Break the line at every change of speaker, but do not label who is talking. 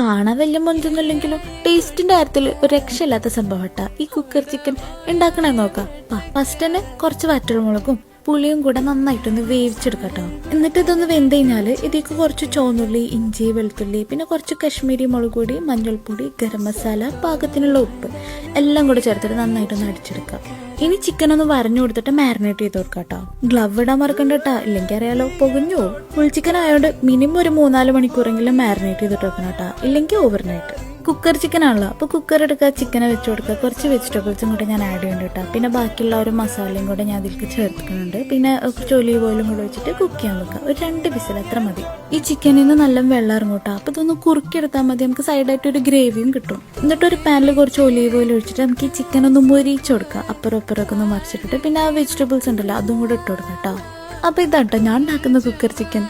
കാണാൻ വലിയ മൊഞ്ചൊന്നുമില്ലെങ്കിലും ടേസ്റ്റിന്റെ കാര്യത്തിൽ ഒരു രക്ഷയില്ലാത്ത സംഭവട്ടാ ഈ കുക്കർ ചിക്കൻ ഉണ്ടാക്കണേ നോക്കാം. ഫസ്റ്റ് തന്നെ കുറച്ച് വറ്റൽമുളകും പുളിയും കൂടെ നന്നായിട്ടൊന്ന് വേവിച്ചെടുക്കട്ടോ. എന്നിട്ട് ഇതൊന്ന് വെന്ത് കഴിഞ്ഞാല് ഇതിലേക്ക് കുറച്ച് ചുവന്നുള്ളി, ഇഞ്ചി, വെളുത്തുള്ളി, പിന്നെ കുറച്ച് കശ്മീരി മുളക് പൊടി, മഞ്ഞൾപ്പൊടി, ഗരം മസാല, പാകത്തിനുള്ള ഉപ്പ് എല്ലാം കൂടെ ചേർത്തിട്ട് നന്നായിട്ടൊന്ന് അടിച്ചെടുക്കാം. ഇനി ചിക്കൻ ഒന്ന് വരഞ്ഞു കൊടുത്തിട്ട് മാരിനേറ്റ് ചെയ്ത് കൊടുക്കാട്ടോ. ഗ്ലവ് ഇടാൻ മറക്കണ്ടട്ടാ, ഇല്ലെങ്കിൽ അറിയാലോ പൊകഞ്ഞു. ഫുൾ ചിക്കൻ ആയതുകൊണ്ട് മിനിമം ഒരു 3-4 മണിക്കൂറെങ്കിലും മാരിനേറ്റ് ചെയ്തിട്ട് വെക്കണം കേട്ടോ, ഇല്ലെങ്കിൽ ഓവർനൈറ്റ്. കുക്കർ ചിക്കൻ ആണല്ലോ, അപ്പൊ കുക്കർ എടുക്കുക, ചിക്കനെ വെച്ച് കൊടുക്കുക, കുറച്ച് വെജിറ്റബിൾസും കൂടെ ഞാൻ ആഡ് ചെയ്യുന്നുണ്ട് കേട്ടോ. പിന്നെ ബാക്കിയുള്ള ഒരു മസാലയും കൂടെ ഞാൻ അതിലേക്ക് ചേർക്കുന്നുണ്ട്. പിന്നെ കുറച്ച് ഒലീവ് ഓയിലും കൂടെ വെച്ചിട്ട് കുക്ക് ചെയ്യാൻ വെക്കുക. ഒരു 2 വിസിൽ അത്ര മതി. ഈ ചിക്കനിൽ നിന്ന് നല്ല വെള്ളം ഇറങ്ങൂട്ടോ. അപ്പൊ ഇതൊന്ന് കുറുക്കിയെടുത്താൽ മതി, നമുക്ക് സൈഡായിട്ട് ഒരു ഗ്രേവിയും കിട്ടും. എന്നിട്ട് ഒരു പാനിൽ കുറച്ച് ഒലീവ് ഓയിൽ ഒഴിച്ചിട്ട് നമുക്ക് ഈ ചിക്കൻ ഒന്ന് മുരിച്ച് കൊടുക്കുക. അപ്പുറം ഒക്കെ ഒന്ന് മറിച്ചിട്ടിട്ട് പിന്നെ ആ വെജിറ്റബിൾസ് ഉണ്ടല്ലോ അതും കൂടെ ഇട്ട് കൊടുക്കാം കേട്ടോ. അപ്പൊ ഇതാട്ടോ ഞാൻ ഉണ്ടാക്കുന്ന കുക്കർ ചിക്കൻ.